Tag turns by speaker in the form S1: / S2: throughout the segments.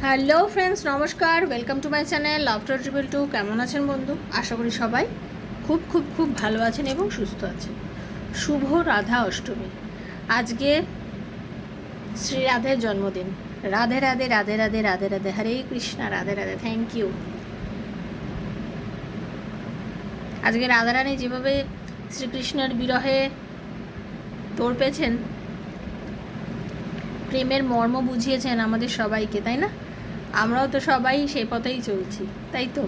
S1: Hello friends, নমস্কার। Welcome to my channel laughter triple two. কেমন আছেন বন্ধু? আশা করি সবাই খুব খুব খুব ভালো আছেন এবং সুস্থ আছেন। শুভ রাধা অষ্টমী। আজকে শ্রী রাধের জন্মদিন। রাধে রাধে রাধে রাধে রাধে রাধে, হরে কৃষ্ণা, রাধে রাধে, থ্যাংক ইউ। আজকে রাধারানী যেভাবে শ্রীকৃষ্ণের বিরহে তোড় পেয়েছেন, প্রেমের মর্ম বুঝিয়েছেন আমাদের সবাইকে, তাই না? আমরাও তো সবাই সে পথেই চলছি, তাই তো?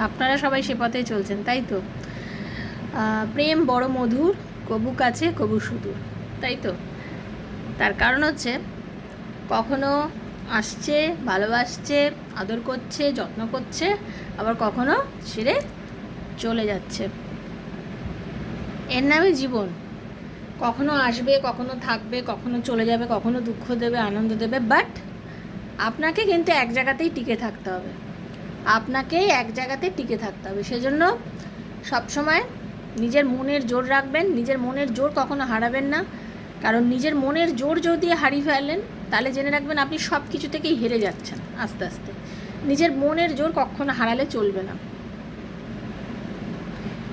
S1: আপনারা সবাই সে পথেই চলছেন, তাই তো? প্রেম বড় মধুর, কবু কাছে কবু সুদূর, তাই তো? তার কারণ হচ্ছে কখনো আসছে, ভালোবাসছে, আদর করছে, যত্ন করছে, আবার কখনো ছেড়ে চলে যাচ্ছে। এর নামে জীবন। কখনো আসবে, কখনো থাকবে, কখনো চলে যাবে, কখনো দুঃখ দেবে, আনন্দ দেবে, বাট আপনাকে কিন্তু এক জায়গাতেই টিকে থাকতে হবে। আপনাকেই এক জায়গাতে টিকে থাকতে হবে। সেজন্য সবসময় নিজের মনের জোর রাখবেন। নিজের মনের জোর কখনো হারাবেন না, কারণ নিজের মনের জোর যদি হারিয়ে ফেলেন তাহলে জেনে রাখবেন আপনি সব কিছু থেকেই হেরে যাচ্ছেন আস্তে আস্তে। নিজের মনের জোর কখনো হারালে চলবে না,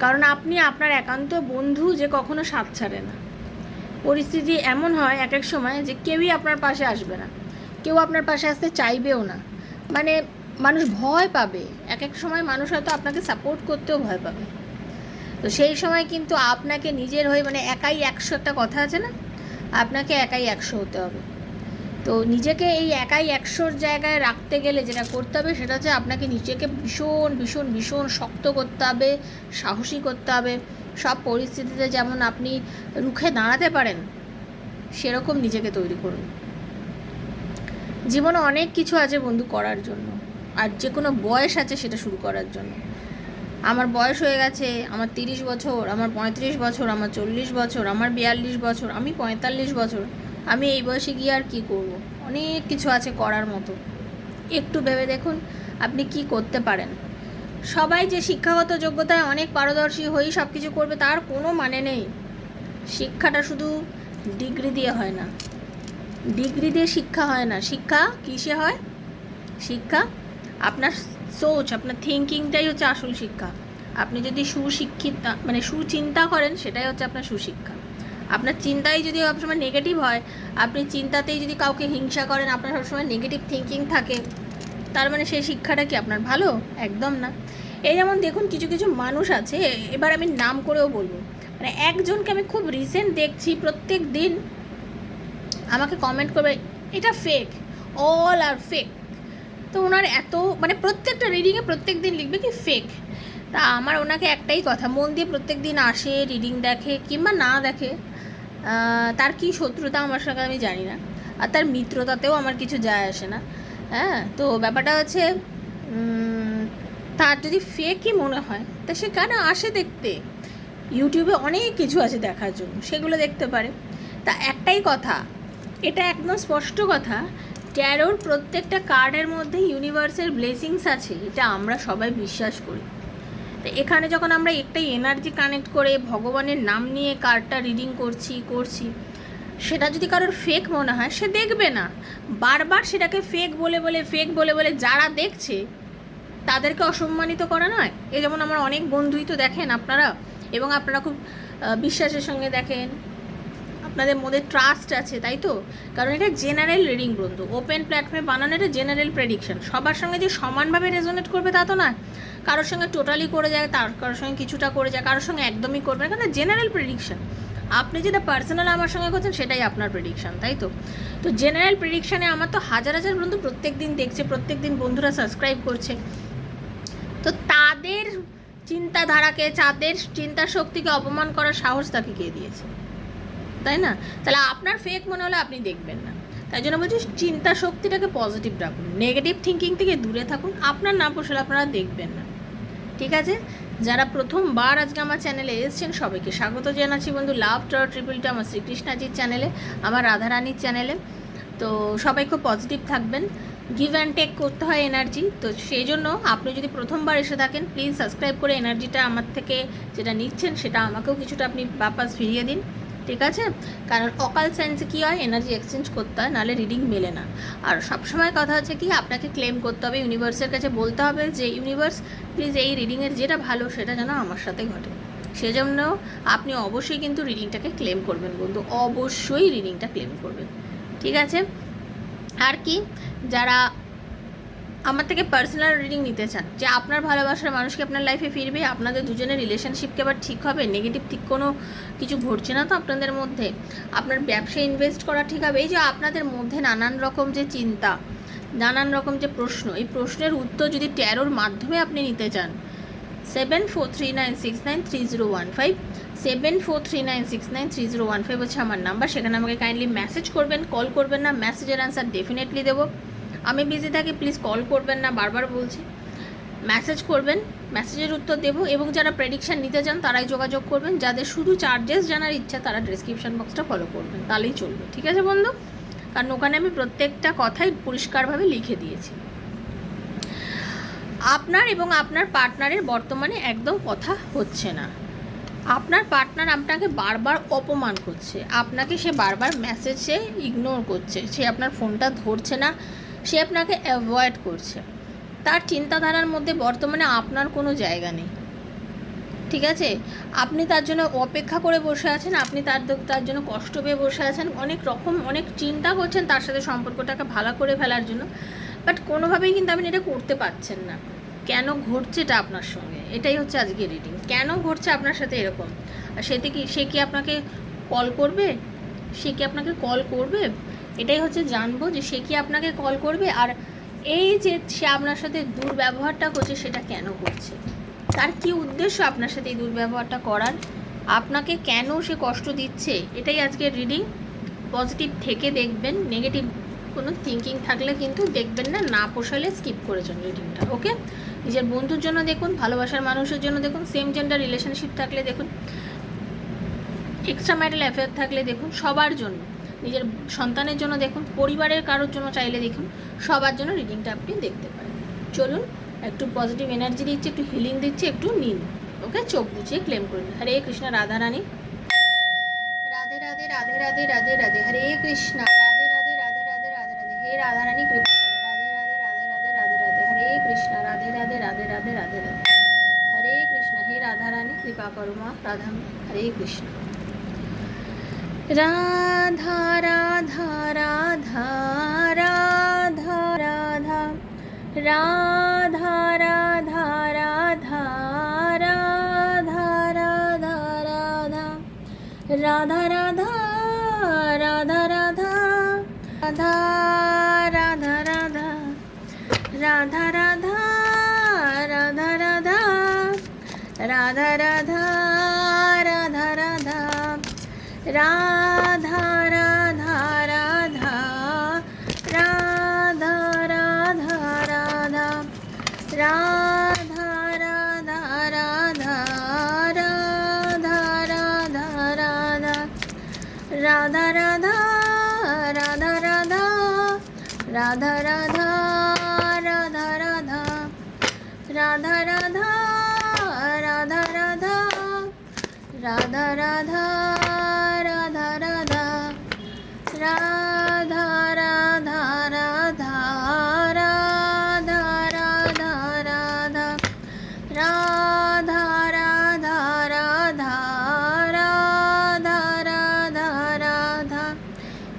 S1: কারণ আপনি আপনার একান্ত বন্ধু যে কখনো সাথ ছাড়ে না। পরিস্থিতি এমন হয় এক এক সময় যে কেউই আপনার পাশে আসবে না, কেউ আপনার পাশে আসতে চাইবেও না। মানে মানুষ ভয় পাবে, এক এক সময় মানুষ হয়তো আপনাকে সাপোর্ট করতেও ভয় পাবে। তো সেই সময় কিন্তু আপনাকে নিজের হয়ে, মানে একাই 100 একটা কথা আছে না, আপনাকে একাই 100 হতে হবে। তো নিজেকে এই একাই 100-র জায়গায় রাখতে গেলে যেটা করতে হবে সেটা হচ্ছে আপনাকে নিজেকে ভীষণ ভীষণ ভীষণ শক্ত করতে হবে, সাহসী করতে হবে। সব পরিস্থিতিতে যেমন আপনি রুখে দাঁড়াতে পারেন সেরকম নিজেকে তৈরি করুন। জীবনে অনেক কিছু আছে বন্ধু করার জন্য, আর যে কোনো বয়স আছে সেটা শুরু করার জন্য। আমার বয়স হয়ে গেছে, আমার 30 বছর, আমার 35 বছর, আমার 40 বছর, আমার 42 বছর, আমি 45 বছর। আমি এই বয়সে গিয়ে আর কী করব? অনেক কিছু আছে করার মতো। একটু ভেবে দেখুন আপনি কি করতে পারেন। সবাই যে শিক্ষাগত যোগ্যতায় অনেক পারদর্শী হয়েই সব কিছু করবে তার কোনো মানে নেই। শিক্ষাটা শুধু ডিগ্রি দিয়ে হয় না, ডিগ্রি দিয়ে শিক্ষা হয় না। শিক্ষা কিসে হয়? শিক্ষা আপনার সোচ, আপনার থিঙ্কিংটাই হচ্ছে আসল শিক্ষা। আপনি যদি সুশিক্ষিত, মানে সুচিন্তা করেন, সেটাই হচ্ছে আপনার সুশিক্ষা। আপনার চিন্তাই যদি সবসময় নেগেটিভ হয়, আপনি চিন্তাতেই যদি কাউকে হিংসা করেন, আপনার সবসময় নেগেটিভ থিঙ্কিং থাকে, তার মানে সেই শিক্ষাটা কি আপনার ভালো? একদম না। এই যেমন দেখুন কিছু কিছু মানুষ আছে, এবার আমি নাম করেও বলবো, মানে একজনকে আমি খুব রিসেন্ট দেখছি, প্রত্যেক দিন আমাকে কমেন্ট করবে এটা ফেক, অল আর ফেক। তো ওনার এত, মানে প্রত্যেকটা রিডিংয়ে প্রত্যেক দিন লিখবে কি ফেক। তা আমার ওনাকে একটাই কথা, মন দিয়ে প্রত্যেক দিন আসে, রিডিং দেখে কিংবা না দেখে, তার কি শত্রুতা আমার সঙ্গে আমি জানি না, আর তার মিত্রতাতেও আমার কিছু যায় আসে না। হ্যাঁ, তো ব্যাপারটা হচ্ছে তার যদি ফেকই মনে হয় তা সে কেন আসে দেখতে? ইউটিউবে অনেক কিছু আছে দেখার জন্য, সেগুলো দেখতে পারে। তা একটাই কথা, এটা একদম স্পষ্ট কথা, ট্যারোর প্রত্যেকটা কার্ডের মধ্যে ইউনিভার্সের ব্লেসিংস আছে, এটা আমরা সবাই বিশ্বাস করি। তো এখানে যখন আমরা একটাই এনার্জি কানেক্ট করে ভগবানের নাম নিয়ে কার্ডটা রিডিং করছি, সেটা যদি কারোর ফেক মনে হয় সে দেখবে না। বারবার সেটাকে ফেক বলে বলে যারা দেখছে তাদেরকে অসম্মানিত করা নয়। এই যেমন আমার অনেক বন্ধুই তো দেখেন আপনারা, এবং আপনারা খুব বিশ্বাসের সঙ্গে দেখেন, আপনাদের মধ্যে ট্রাস্ট আছে, তাই তো? কারণ এটা জেনারেল রিডিং বন্ধু, ওপেন প্ল্যাটফর্মে বানানো, এটা জেনারেল প্রেডিকশন। সবার সঙ্গে যে সমানভাবে রেজোনেট করবে তা তো না। কারোর সঙ্গে টোটালি করে যায়, কারোর সঙ্গে কিছুটা করে যায়, কারোর সঙ্গে একদমই করবে না, কারণ জেনারেল প্রেডিকশন। আপনি যেটা পার্সোনাল আমার সঙ্গে করছেন সেটাই আপনার প্রেডিকশন, তাই তো? তো জেনারেল প্রেডিকশানে আমার তো হাজার হাজার বন্ধু প্রত্যেক দিন দেখছে, প্রত্যেক দিন বন্ধুরা সাবস্ক্রাইব করছে। তো তাদের চিন্তাধারাকে, তাদের চিন্তা শক্তিকে অপমান করার সাহস তাকে কে দিয়েছে, তাই না? তাহলে আপনার ফেক মনে হলে আপনি দেখবেন না। তাই জন্য বলছি চিন্তা শক্তিটাকে পজিটিভ রাখুন, নেগেটিভ থিঙ্কিং থেকে দূরে থাকুন। আপনার না পোষালে আপনারা দেখবেন না, ঠিক আছে? যারা প্রথমবার আজকে আমার চ্যানেলে এসেছেন সবাইকে স্বাগত জানাচ্ছি বন্ধু, লাভ টাওয়ার ট্রিপল টু আমার শ্রীকৃষ্ণাজির চ্যানেলে, আমার রাধারানীর চ্যানেলে। তো সবাই খুব পজিটিভ থাকবেন, গিভ অ্যান্ড টেক করতে হয় এনার্জি। তো সেই জন্য আপনি যদি প্রথমবার এসে থাকেন প্লিজ সাবস্ক্রাইব করে এনার্জিটা আমার থেকে যেটা নিচ্ছেন সেটা আমাকেও কিছুটা আপনি বাপাস ফিরিয়ে দিন। ঠিক আছে? কারণ অকাল সায়েন্সে কী হয়, এনার্জি এক্সচেঞ্জ করতে হয়, নাহলে রিডিং মেলে না। আর সবসময় কথা হচ্ছে কি, আপনাকে ক্লেম করতে হবে, ইউনিভার্সের কাছে বলতে হবে যে ইউনিভার্স প্লিজ এই রিডিংয়ের যেটা ভালো সেটা যেন আমার সাথে ঘটে। সেজন্য আপনি অবশ্যই কিন্তু রিডিংটাকে ক্লেম করবেন বন্ধু, অবশ্যই রিডিংটা ক্লেম করবেন। ঠিক আছে? আর কি, যারা আমার থেকে পার্সোনাল রিডিং নিতে চান, যে আপনার ভালোবাসার মানুষকে আপনার লাইফে ফিরবে, আপনাদের দুজনের রিলেশনশিপকে আবার ঠিক হবে, নেগেটিভ ঠিক কোনো কিছু ঘটছে না তো আপনাদের মধ্যে, আপনার ব্যবসায় ইনভেস্ট করা ঠিক হবে, এই যে আপনাদের মধ্যে নানান রকম যে চিন্তা, নানান রকম যে প্রশ্ন, এই প্রশ্নের উত্তর যদি ট্যারোর মাধ্যমে আপনি নিতে চান, 7439693015, 7439693015 হচ্ছে আমার নাম্বার। সেখানে আমাকে কাইন্ডলি মেসেজ করবেন, কল করবেন না। মেসেজের অ্যান্সার ডেফিনেটলি দেবো। আমি বিজি থাকি, প্লিজ কল করবেন না, বারবার বলছি। মেসেজ করবেন, মেসেজের উত্তর দেবো। এবং যারা প্রেডিকশান নিতে চান তারাই যোগাযোগ করবেন। যাদের শুধু চার্জেস জানার ইচ্ছা তারা ডেসক্রিপশন বক্সটা ফলো করবেন, তাহলেই চলবে। ঠিক আছে বন্ধু? কারণ ওখানে আমি প্রত্যেকটা কথাই পরিষ্কারভাবে লিখে দিয়েছি। আপনার এবং আপনার পার্টনারের বর্তমানে একদম কথা হচ্ছে না। আপনার পার্টনার আপনাকে বারবার অপমান করছে, আপনাকে সে বারবার মেসেজে ইগনোর করছে, সে আপনার ফোনটা ধরছে না, সে আপনাকে অ্যাভয়েড করছে। তার চিন্তাধারার মধ্যে বর্তমানে আপনার কোনো জায়গা নেই। ঠিক আছে? আপনি তার জন্য অপেক্ষা করে বসে আছেন, আপনি তার জন্য কষ্ট পেয়ে বসে আছেন, অনেক চিন্তা করছেন তার সাথে সম্পর্কটাকে ভালো করে ফেলার জন্য, বাট কোনোভাবেই কিন্তু আপনি এটা করতে পারছেন না। কেন ঘটছে এটা আপনার সঙ্গে, এটাই হচ্ছে আজকে রিডিং। কেন ঘটছে আপনার সাথে এরকম? আর সে কি আপনাকে কল করবে? এটাই হচ্ছে জানবো যে সে কি আপনাকে কল করবে। আর এই যে সে আপনার সাথে দুর্ব্যবহারটা করছে সেটা কেন করছে, তার কি উদ্দেশ্য আপনার সাথে এই দুর্ব্যবহারটা করার, আপনাকে কেন সে কষ্ট দিচ্ছে, এটাই আজকের রিডিং। পজিটিভ থেকে দেখবেন, নেগেটিভ কোনো থিঙ্কিং থাকলে কিন্তু দেখবেন না, না পোষালে স্কিপ করে যান রিডিংটা। ওকে? নিজের বন্ধুর জন্য দেখুন, ভালোবাসার মানুষের জন্য দেখুন, সেম জেন্ডার রিলেশনশিপ থাকলে দেখুন, এক্সট্রা ম্যারিটাল অ্যাফেয়ার থাকলে দেখুন, সবার জন্য, নিজের সন্তানের জন্য দেখুন, পরিবারের কারোর জন্য চাইলে দেখুন, সবার জন্য রিডিংটা আপনি দেখতে পারেন। চলুন, একটু পজিটিভ এনার্জি দিচ্ছে, একটু হিলিং দিচ্ছে, একটু নিন। ওকে? চোখ বুঝিয়ে ক্লেম করুন। হরে কৃষ্ণ, রাধা রানী, রাধে রাধে রাধে রাধে রাধে রাধে, হরে কৃষ্ণ, রাধে রাধে রাধে রাধে রাধে রাধে, হে রাধা রানী কৃপা করো, রাধে রাধে রাধে রাধে রাধে রাধে, হরে কৃষ্ণ, রাধে রাধে রাধে রাধে রাধে রাধে, হরে কৃষ্ণ, হে রাধা রানী কৃপা করো মা রাধা, হরে কৃষ্ণ। রাধা রাধা রাধা রাধা রাধা, রাধা রাধা রাধা রাধা রাধা রাধা, রাধা রাধা রাধা রাধা রাধা, রাধা রাধা রাধা রাধা, রাধা রাধা রাধা রাধা, রাধা রাধা রাধা রাধা রাধা, রাধা রাধা রাধা, রাধা রাধা রাধা, রাধা রাধা রাধা, রাধা রাধা রাধা রাধা, রাধা রাধা রাধা রাধা, রাধা রাধা রাধা রাধা, রাধা রাধা রাধা রাধা, রাধা রাধা রাধা, রাধা রাধা রাধা, রাধা রাধা রাধা, রাধা রাধা রাধা।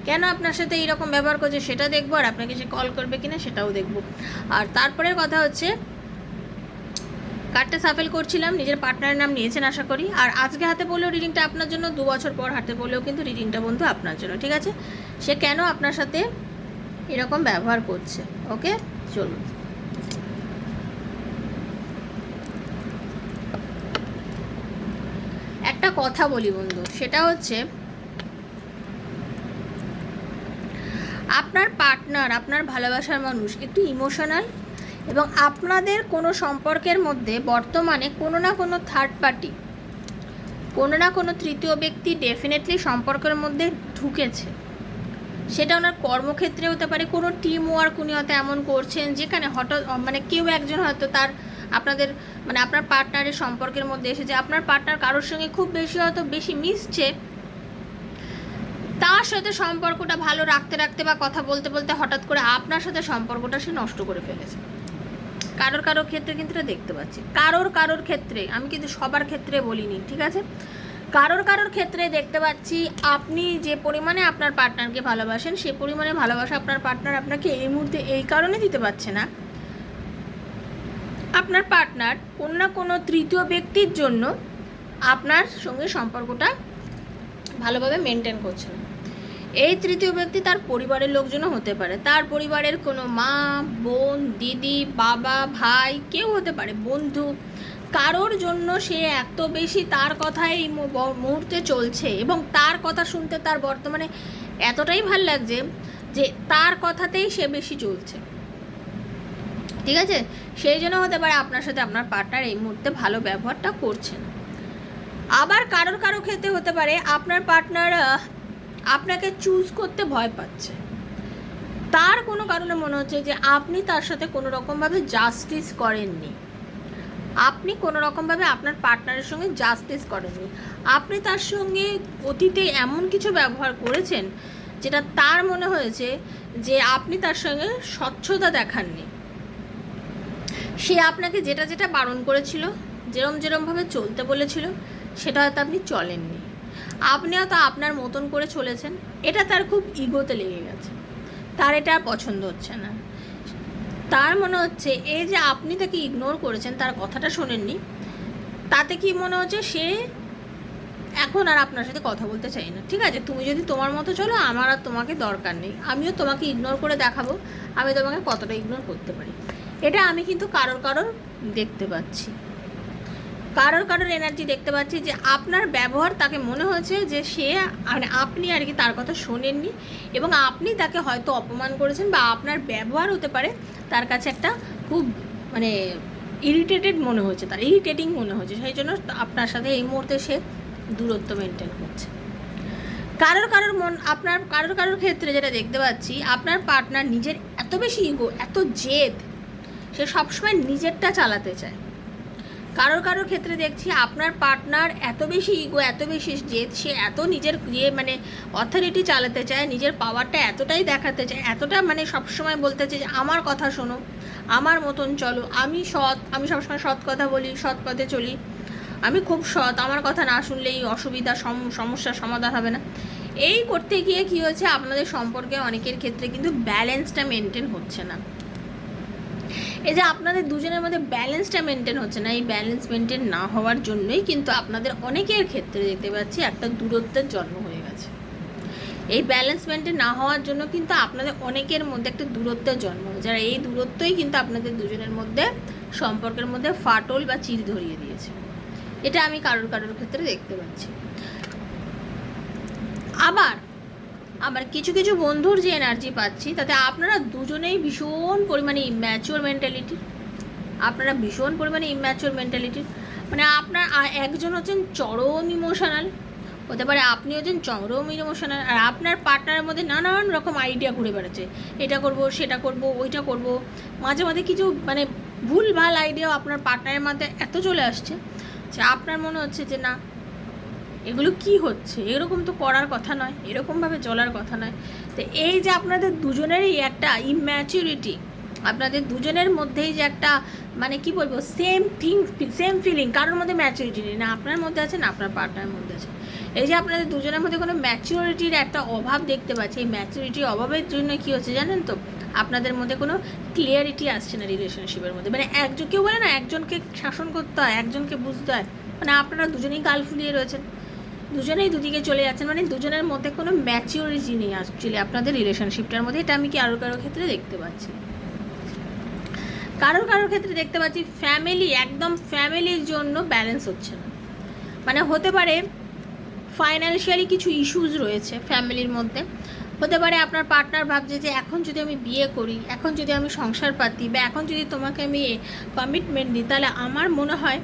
S1: কেন আপনার সাথে এইরকম ব্যবহার করছে সেটা দেখবো, আর আপনাকে সে কল করবে কিনা সেটাও দেখবো। আর তারপরের কথা হচ্ছে, কার্ডটা সাফেল করছিলাম, নিজের পার্টনারের নাম নিয়েছেন আশা করি। আর আজকে হাতে পড়লেও রিডিংটা আপনার জন্য, 2 বছর পর হাতে পড়লেও কিন্তু রিডিংটা বন্ধু আপনার জন্য। ঠিক আছে? সে কেন আপনার সাথে এরকম ব্যবহার করছে। ওকে? চলুন, একটা কথা বলি বন্ধু, সেটা হচ্ছে আপনার পার্টনার, আপনার ভালোবাসার মানুষ একটু ইমোশনাল, এবং আপনাদের কোনো সম্পর্কের মধ্যে বর্তমানে কোনো না কোনো থার্ড পার্টি, কোনো না কোনো তৃতীয় ব্যক্তি ডেফিনেটলি সম্পর্কের মধ্যে ঢুকেছে। সেটা ওনার কর্মক্ষেত্রে হতে পারে, কোনো টিম ওয়ার্ক উনি হয়তো এমন করছেন যেখানে হঠাৎ কেউ একজন হয়তো আপনাদের আপনার পার্টনারের সম্পর্কের মধ্যে এসেছে, আপনার পার্টনার কারোর সঙ্গে খুব বেশি মিশছে, তার সাথে সম্পর্কটা ভালো রাখতে রাখতে বা কথা বলতে বলতে হঠাৎ করে আপনার সাথে সম্পর্কটা সে নষ্ট করে ফেলেছে। কারোর ক্ষেত্রে কিন্তু এটা দেখতে পাচ্ছি, কারোর ক্ষেত্রে, আমি কিন্তু সবার ক্ষেত্রে বলিনি, ঠিক আছে? কারোর ক্ষেত্রে দেখতে পাচ্ছি আপনি যে পরিমাণে আপনার পার্টনারকে ভালোবাসেন সেই পরিমাণে ভালোবাসা আপনার পার্টনার আপনাকে এই মুহূর্তে এই কারণে দিতে পারছে না, আপনার পার্টনার কোনো না কোনো তৃতীয় ব্যক্তির জন্য আপনার সঙ্গে সম্পর্কটা ভালোভাবে মেনটেন করছে না। এই তৃতীয় ব্যক্তি তার পরিবারের লোকজনও হতে পারে, তার পরিবারের কোনো মা, বোন, দিদি, বাবা, ভাই, কেউ হতে পারে, বন্ধু, কারোর জন্য সে এত বেশি তার কথাই এই মুহূর্তে চলছে এবং তার কথা শুনতে তার বর্তমানে এতটাই ভাল লাগছে যে তার কথাতেই সে বেশি চলছে, ঠিক আছে? সেই জন্য হতে পারে আপনার সাথে আপনার পার্টনার এই মুহূর্তে ভালো ব্যবহারটা করছে না। আবার কারো ক্ষেত্রে হতে পারে আপনার পার্টনার আপনাকে চুজ করতে ভয় পাচ্ছে, তার কোনো কারণে মনে হচ্ছে যে আপনি তার সাথে কোনো রকমভাবে জাস্টিস করেননি, আপনি কোনো রকমভাবে আপনার পার্টনারের সঙ্গে জাস্টিস করেননি, আপনি তার সঙ্গে অতীতে এমন কিছু ব্যবহার করেছেন যেটা তার মনে হয়েছে যে আপনি তার সঙ্গে স্বচ্ছতা দেখাননি। সে আপনাকে যেটা বারণ করেছিল, যেরমভাবে চলতে বলেছিল সেটা হয়তো আপনি চলেননি, আপনি হয়তো আপনার মতন করে চলেছেন, এটা তার খুব ইগোতে লেগে গেছে, তার এটা আর পছন্দ হচ্ছে না। তার মনে হচ্ছে এই যে আপনি তাকে ইগনোর করেছেন, তার কথাটা শোনেননি, তাতে কি মনে হচ্ছে সে এখন আর আপনার সাথে কথা বলতে চাই না। ঠিক আছে, তুমি যদি তোমার মতো চলো, আমার আর তোমাকে দরকার নেই, আমিও তোমাকে ইগনোর করে দেখাবো আমি তোমাকে কতটা ইগনোর করতে পারি। এটা আমি কিন্তু কারোর দেখতে পাচ্ছি, কারোর এনার্জি দেখতে পাচ্ছি যে আপনার ব্যবহার তাকে মনে হয়েছে যে সে মানে আপনি আর কি তার কথা শোনেননি এবং আপনি তাকে হয়তো অপমান করেছেন, বা আপনার ব্যবহার হতে পারে তার কাছে একটা খুব মানে ইরিটেটেড মনে হচ্ছে, তার ইরিটেটিং মনে হচ্ছে, সেই জন্য আপনার সাথে এই মুহূর্তে সে দূরত্ব মেনটেন করছে। কারোর ক্ষেত্রে যেটা দেখতে পাচ্ছি, আপনার পার্টনার নিজের এত বেশি ইগো, এত জেদ, সে সবসময় নিজেরটা চালাতে চায়। কারোর ক্ষেত্রে দেখছি আপনার পার্টনার এত বেশি ইগো, এত বেশি জেদ, সে এত নিজের মানে অথরিটি চালাতে চায়, নিজের পাওয়ারটা এতটাই দেখাতে চায়, এতটা মানে সবসময় বলতে চায় যে আমার কথা শোনো, আমার মতন চলো, আমি সৎ, আমি সবসময় সৎ কথা বলি, সৎ পথে চলি, আমি খুব সৎ, আমার কথা না শুনলেই অসুবিধা সমস্যার সমাধান হবে না। এই করতে গিয়ে কী হয়েছে, আপনাদের সম্পর্কে অনেকের ক্ষেত্রে কিন্তু ব্যালেন্সটা মেনটেন হচ্ছে না। এই যে আপনাদের দুজনের মধ্যে ব্যালেন্সটা মেনটেন হচ্ছে না, এই ব্যালেন্স মেনটেন না হওয়ার জন্যই কিন্তু আপনাদের অনেকের ক্ষেত্রে দেখতে পাচ্ছি একটা দূরত্বের জন্ম হয়ে গেছে। এই ব্যালেন্স মেনটেন না হওয়ার জন্য কিন্তু আপনাদের অনেকের মধ্যে একটা দূরত্বের জন্ম হয়েছে, আর এই দূরত্বই কিন্তু আপনাদের দুজনের মধ্যে সম্পর্কের মধ্যে ফাটল বা চির ধরিয়ে দিয়েছে। এটা আমি কারোর ক্ষেত্রে দেখতে পাচ্ছি। আবার কিছু বন্ধুর যে এনার্জি পাচ্ছি তাতে আপনারা দুজনেই ভীষণ পরিমাণে ইম্যাচিওর মেন্টালিটির, মানে আপনার একজন হচ্ছেন চরম ইমোশনাল, হতে পারে আপনি হচ্ছেন চরম ইমোশনাল, আর আপনার পার্টনারের মধ্যে নানান রকম আইডিয়া ঘুরে বেড়াচ্ছে, এটা করব, সেটা করব, ওইটা করব, মাঝে কিছু মানে ভুলভাল আইডিয়াও আপনার পার্টনারের মধ্যে এত চলে আসছে যে আপনার মনে হচ্ছে যে না, এগুলো কি হচ্ছে, এরকম তো করার কথা নয়, এরকমভাবে চলার কথা নয়। তো এই যে আপনাদের দুজনেরই একটা ইম্যাচুরিটি, আপনাদের দুজনের মধ্যেই যে একটা মানে কি বলবো সেম ফিলিং, কারোর মধ্যে ম্যাচুরিটি নেই, না আপনার মধ্যে আছে না আপনার পার্টনারের মধ্যে আছে। এই যে আপনাদের দুজনের মধ্যে কোনো ম্যাচুরিটির একটা অভাব দেখতে পাচ্ছি, এই ম্যাচুরিটির অভাবের জন্য কী হচ্ছে জানেন তো, আপনাদের মধ্যে কোনো ক্লিয়ারিটি আসছে না রিলেশনশিপের মধ্যে। মানে কেউ বলে না একজনকে শাসন করতে হয়, একজনকে বুঝতে হয়, মানে আপনারা দুজনেই গাল ফুলিয়ে রয়েছেন, দুজনেই দুদিকে চলে যাচ্ছেন, মানে দুজনের মধ্যে কোনো ম্যাচিওরিটি নেই অ্যাকচুয়ালি আপনাদের রিলেশনশিপটার মধ্যে। এটা আমি কারোর ক্ষেত্রে দেখতে পাচ্ছি। কারোর ক্ষেত্রে দেখতে পাচ্ছি ফ্যামিলির জন্য ব্যালেন্স হচ্ছে না, মানে হতে পারে ফাইন্যান্সিয়ালি কিছু ইস্যুস রয়েছে ফ্যামিলির মধ্যে, হতে পারে আপনার পার্টনার ভাবছে যে এখন যদি আমি বিয়ে করি, এখন যদি আমি সংসার পাতি, বা এখন যদি তোমাকে আমি কমিটমেন্ট দিই, তাহলে আমার মনে হয়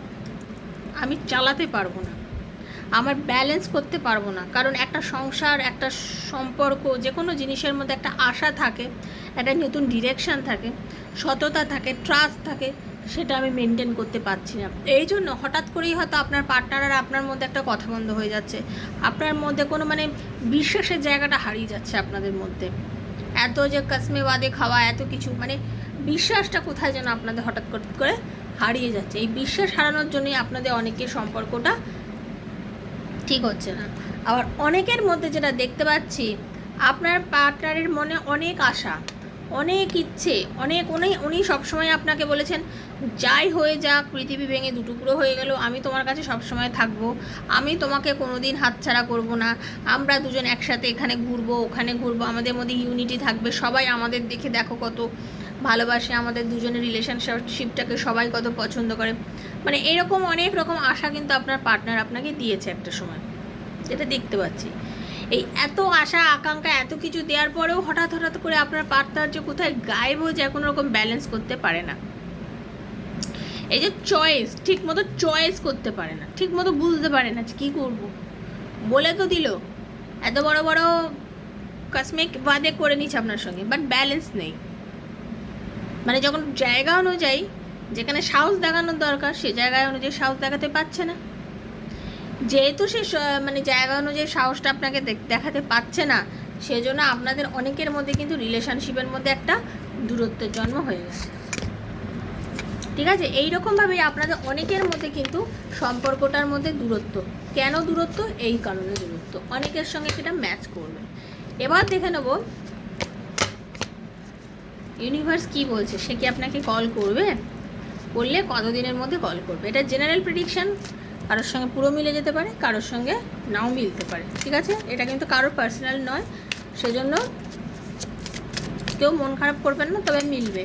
S1: আমি চালাতে পারবো না, আমার ব্যালেন্স করতে পারবো না। কারণ একটা সংসার, একটা সম্পর্ক, যে কোনো জিনিসের মধ্যে একটা আশা থাকে, একটা নতুন ডিরেকশান থাকে, সততা থাকে, ট্রাস্ট থাকে, সেটা আমি মেনটেন করতে পারছি না। এই জন্য হঠাৎ করেই হয়তো আপনার পার্টনার আর আপনার মধ্যে একটা কথা বন্ধ হয়ে যাচ্ছে, আপনার মধ্যে কোনো মানে বিশ্বাসের জায়গাটা হারিয়ে যাচ্ছে আপনাদের মধ্যে। এত যে কসমে বাদে খাওয়া, এত কিছু, মানে বিশ্বাসটা কোথায় যেন আপনাদের হঠাৎ করে হারিয়ে যাচ্ছে। এই বিশ্বাস হারানোর জন্যই আপনাদের অনেকের সম্পর্কটা ঠিক হচ্ছে না। আবার অনেকের মধ্যে যেটা দেখতে পাচ্ছি, আপনার পার্টনারের মনে অনেক আশা, অনেক ইচ্ছে, উনি সবসময় আপনাকে বলেছেন যাই হয়ে যাক, পৃথিবী ভেঙে দুটুকরো হয়ে গেল, আমি তোমার কাছে সবসময় থাকবো, আমি তোমাকে কোনোদিন হাতছাড়া করব না, আমরা দুজন একসাথে এখানে ঘুরবো, ওখানে ঘুরবো, আমাদের মধ্যে ইউনিটি থাকবে, সবাই আমাদের দেখে দেখো কত ভালোবাসে, আমাদের দুজনের রিলেশনশিপটাকে সবাই কত পছন্দ করে। মানে এরকম অনেক রকম আশা কিন্তু আপনার পার্টনার আপনাকে দিয়েছে একটা সময়, যেটা দেখতে পাচ্ছি। এই এত আশা আকাঙ্ক্ষা, এত কিছু দেওয়ার পরেও হঠাৎ করে আপনার পার্টনার যে কোথায় গায়েব হয়ে যায়, কোনো রকম ব্যালেন্স করতে পারে না। এই যে চয়েস, ঠিক মতো চয়েস করতে পারে না, ঠিক মতো বুঝতে পারে না যে কী করবো। বলে তো দিল, এত বড় বড় কসমিক ওয়াদে করে নিচ্ছে আপনার সঙ্গে, বাট ব্যালেন্স নেই। মানে যখন জায়গা অনুযায়ী, যেখানে সাহস দেখানোর দরকার, সে জায়গায় অনুযায়ী সাহস দেখাতে পারছে না। যেহেতু সে মানে জায়গা অনুযায়ী সাহসটা আপনাকে দেখাতে পারছে না, সেজন্য আপনাদের অনেকের মধ্যে কিন্তু রিলেশনশিপের মধ্যে একটা দূরত্বের জন্ম হয়ে গেছে। ঠিক আছে, এইরকমভাবেই আপনাদের অনেকের মধ্যে কিন্তু সম্পর্কটার মধ্যে দূরত্ব। কেন দূরত্ব? এই কারণে দূরত্ব। অনেকের সঙ্গে সেটা ম্যাচ করবে। এবার দেখে নেব ইউনিভার্স কি বলছে। সে কি আপনাকে কল করবে? করলে কতদিনের মধ্যে কল করবে? এটা জেনারেল প্রেডিকশান, কারোর সঙ্গে পুরো মিলে যেতে পারে, কারোর সঙ্গে নাও মিলতে পারে। ঠিক আছে, এটা কিন্তু কারোর পার্সোনাল নয়, সেজন্য কেউ মন খারাপ করবেন না, তবে মিলবে।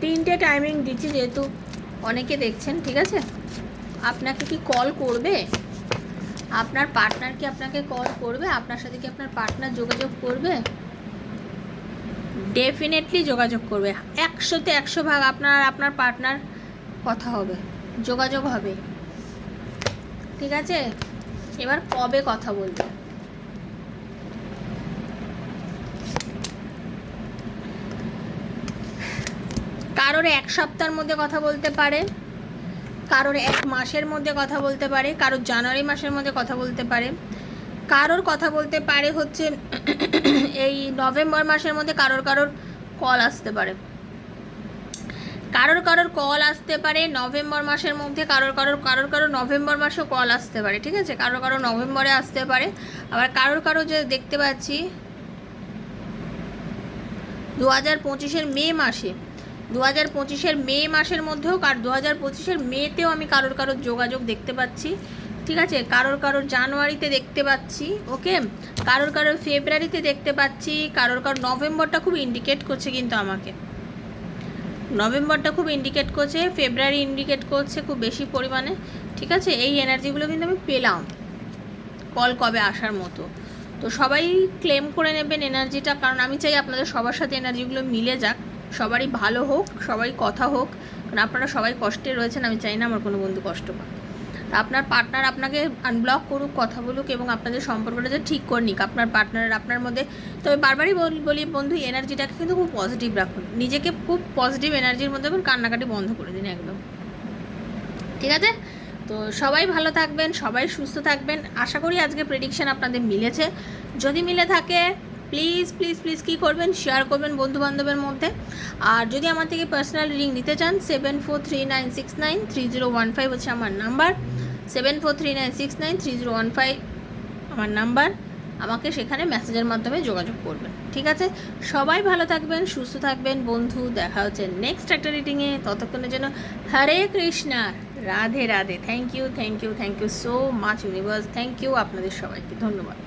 S1: 3টে টাইমিং দিচ্ছি, যেহেতু অনেকে দেখছেন। ঠিক আছে, আপনাকে কি কল করবে? আপনার পার্টনার কি আপনাকে কল করবে? আপনার সাথে কি আপনার পার্টনার যোগাযোগ করবে? ডেফিনেটলি যোগাযোগ করবে। 100তে 100 ভাগ আপনার পার্টনার কথা হবে, যোগাযোগ হবে। ঠিক আছে, এবার কবে কথা বলবে? কারোর 1 সপ্তাহের মধ্যে কথা বলতে পারে, কারোর 1 মাসের মধ্যে কথা বলতে পারে, কারোর জানুয়ারি মাসের মধ্যে কথা বলতে পারে, কারোর কথা বলতে পারে হচ্ছে এই নভেম্বর মাসের মধ্যে কারোর কল আসতে পারে, কারোর কল আসতে পারে নভেম্বর মাসের মধ্যে, কারোর নভেম্বর মাসেও কল আসতে পারে। ঠিক আছে, কারোর নভেম্বরে আসতে পারে। আবার কারোর যে দেখতে পাচ্ছি 2025-এর মে মাসে, 2025-এর মে মাসের মধ্যেও, 2025-এর মেতেও আমি কারোর যোগাযোগ দেখতে পাচ্ছি। ঠিক আছে, কারোর জানুয়ারিতে দেখতে পাচ্ছি। ওকে, কারোর ফেব্রুয়ারিতে দেখতে পাচ্ছি, কারোর নভেম্বরটা খুব ইন্ডিকেট করছে কিন্তু আমাকে, নভেম্বরটা খুব ইন্ডিকেট করছে, ফেব্রুয়ারি ইন্ডিকেট করছে খুব বেশি পরিমাণে। ঠিক আছে, এই এনার্জিগুলো কিন্তু আমি পেলাম কল কবে আসার মতো। তো সবাই ক্লেম করে নেবেন এনার্জিটা, কারণ আমি চাই আপনাদের সবার সাথে এনার্জিগুলো মিলে যাক, সবারই ভালো হোক, সবাই কথা হোক। কারণ আপনারা সবাই কষ্টে রয়েছেন, আমি চাই না আমার কোনো বন্ধু কষ্ট পাক। তা আপনার পার্টনার আপনাকে আনব্লক করুক, কথা বলুক, এবং আপনাদের সম্পর্কটা যে ঠিক করে নিক আপনার পার্টনারের আপনার মধ্যে। তবে বারবারই বলি বন্ধু, এনার্জিটাকে কিন্তু খুব পজিটিভ রাখুন, নিজেকে খুব পজিটিভ এনার্জির মধ্যে কান্নাকাটি বন্ধ করে দিন একদম। ঠিক আছে, তো সবাই ভালো থাকবেন, সবাই সুস্থ থাকবেন। আশা করি আজকে প্রেডিকশান আপনাদের মিলেছে। যদি মিলে থাকে প্লিজ কী করবেন, শেয়ার করবেন বন্ধুবান্ধবের মধ্যে। আর যদি আমার থেকে পার্সোনাল রিডিং নিতে চান, 7439693015 হচ্ছে আমার নাম্বার, 7439693015 আমার নাম্বার। আমাকে সেখানে মেসেজের মাধ্যমে যোগাযোগ করবেন। ঠিক আছে, সবাই ভালো থাকবেন, সুস্থ থাকবেন বন্ধু। দেখা হচ্ছে নেক্সট একটা রিডিংয়ে। ততক্ষণের জন্য Hare Krishna, Radhe Radhe. Thank you so much universe, thank you আপনাদের সবাইকে, ধন্যবাদ।